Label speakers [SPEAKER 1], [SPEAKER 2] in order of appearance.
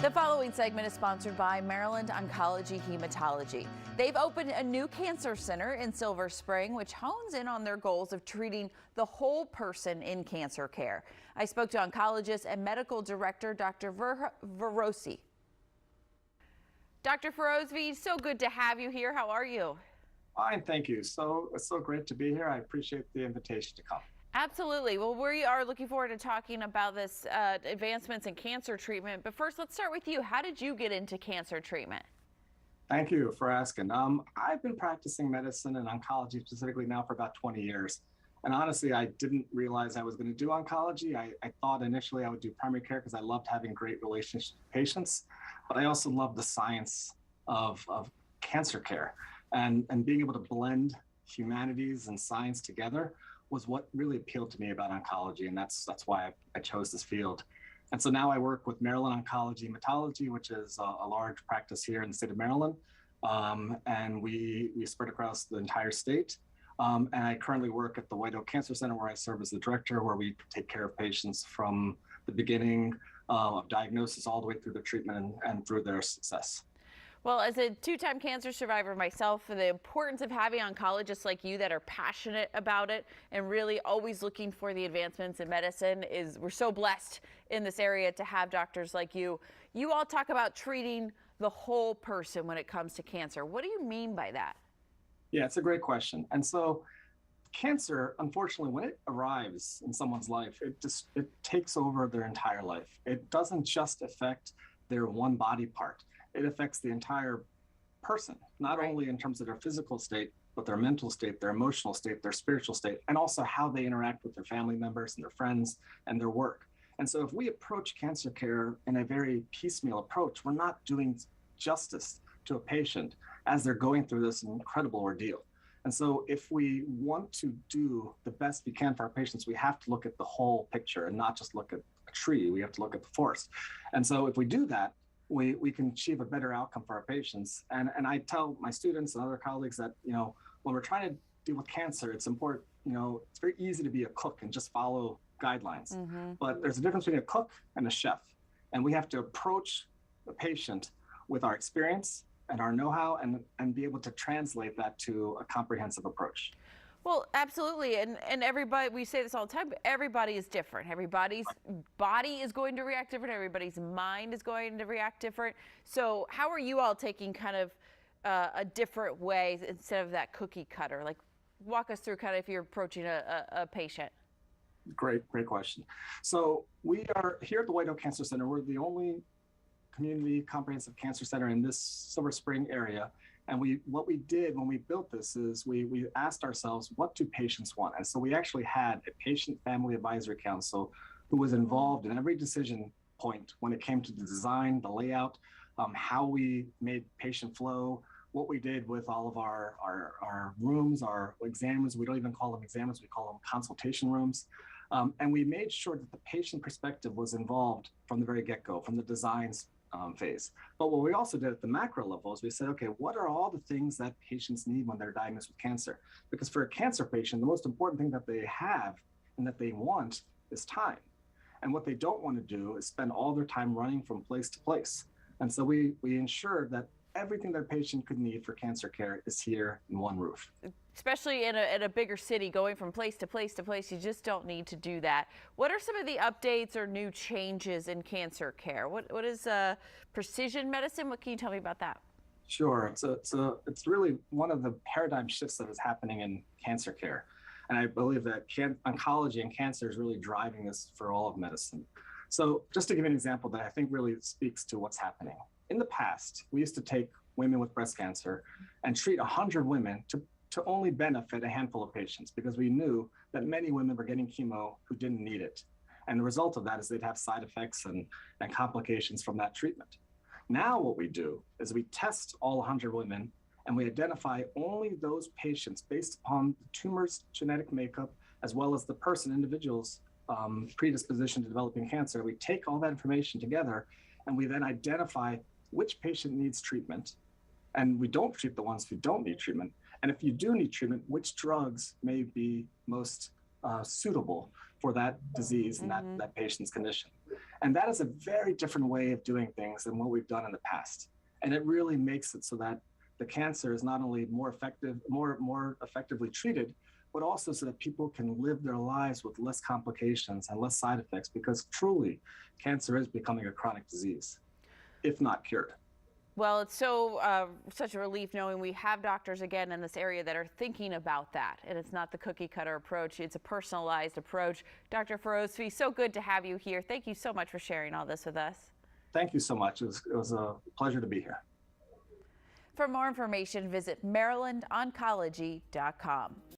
[SPEAKER 1] The following segment is sponsored by Maryland Oncology Hematology. They've opened a new cancer center in Silver Spring, which hones in on their goals of treating the whole person in cancer care. I spoke to oncologist and medical director Dr. Firozvi. Dr. Firozvi, so good to have you here. How are you?
[SPEAKER 2] Fine, thank you. It's so great to be here. I appreciate the invitation to come.
[SPEAKER 1] Absolutely. Well, we are looking forward to talking about this advancements in cancer treatment. But first, let's start with you. How did you get into cancer treatment?
[SPEAKER 2] Thank you for asking. I've been practicing medicine and oncology specifically now for about 20 years. And honestly, I didn't realize I was going to do oncology. I thought initially I would do primary care because I loved having great relationships with patients. But I also loved the science of cancer care and being able to blend humanities and science together was what really appealed to me about oncology, and that's why I chose this field. And so now I work with Maryland Oncology Hematology, which is a large practice here in the state of Maryland, and we spread across the entire state. And I currently work at the White Oak Cancer Center, where I serve as the director, where we take care of patients from the beginning of diagnosis all the way through their treatment and through their success.
[SPEAKER 1] Well, as a two-time cancer survivor myself, the importance of having oncologists like you that are passionate about it and really always looking for the advancements in medicine we're so blessed in this area to have doctors like you. You all talk about treating the whole person when it comes to cancer. What do you mean by that?
[SPEAKER 2] Yeah, it's a great question. And so cancer, unfortunately, when it arrives in someone's life, it takes over their entire life. It doesn't just affect their one body part. It affects the entire person, not only in terms of their physical state, but their mental state, their emotional state, their spiritual state, and also how they interact with their family members and their friends and their work. And so if we approach cancer care in a very piecemeal approach, we're not doing justice to a patient as they're going through this incredible ordeal. And so if we want to do the best we can for our patients, we have to look at the whole picture and not just look at a tree. We have to look at the forest. And so if we do that, we can achieve a better outcome for our patients. And I tell my students and other colleagues that, when we're trying to deal with cancer, it's important, it's very easy to be a cook and just follow guidelines. Mm-hmm. But there's a difference between a cook and a chef. And we have to approach the patient with our experience and our know-how and be able to translate that to a comprehensive approach.
[SPEAKER 1] Well, absolutely. And everybody, we say this all the time, but everybody is different. Everybody's body is going to react different. Everybody's mind is going to react different. So how are you all taking kind of a different way instead of that cookie cutter? Like, walk us through kind of if you're approaching a patient.
[SPEAKER 2] Great question. So we are here at the White Oak Cancer Center. We're the only community comprehensive cancer center in this Silver Spring area. And what we did when we built this is we asked ourselves, what do patients want? And so we actually had a patient family advisory council who was involved in every decision point when it came to the design, the layout, how we made patient flow, what we did with all of our rooms, our exam rooms. We don't even call them exam rooms, we call them consultation rooms. And we made sure that the patient perspective was involved from the very get-go, from the designs phase. But what we also did at the macro level is we said, okay, what are all the things that patients need when they're diagnosed with cancer? Because for a cancer patient, the most important thing that they have and that they want is time. And what they don't want to do is spend all their time running from place to place. And so we ensured that everything their patient could need for cancer care is here in one roof.
[SPEAKER 1] Especially in a bigger city, going from place to place to place, you just don't need to do that. What are some of the updates or new changes in cancer care? What is precision medicine? What can you tell me about that?
[SPEAKER 2] Sure. It's really one of the paradigm shifts that is happening in cancer care. And I believe that oncology and cancer is really driving this for all of medicine. So just to give you an example that I think really speaks to what's happening. In the past, we used to take women with breast cancer and treat 100 women to only benefit a handful of patients because we knew that many women were getting chemo who didn't need it. And the result of that is they'd have side effects and complications from that treatment. Now what we do is we test all 100 women and we identify only those patients based upon the tumor's genetic makeup as well as the individual's predisposition to developing cancer. We take all that information together and we then identify which patient needs treatment, and we don't treat the ones who don't need treatment. And if you do need treatment, which drugs may be most suitable for that disease and that patient's condition. And that is a very different way of doing things than what we've done in the past. And it really makes it so that the cancer is not only more effectively treated, but also so that people can live their lives with less complications and less side effects, because truly cancer is becoming a chronic disease, if not cured.
[SPEAKER 1] Well, it's such a relief knowing we have doctors again in this area that are thinking about that. And it's not the cookie cutter approach. It's a personalized approach. Dr. Firozvi, so good to have you here. Thank you so much for sharing all this with us.
[SPEAKER 2] Thank you so much. It was a pleasure to be here.
[SPEAKER 1] For more information, visit MarylandOncology.com.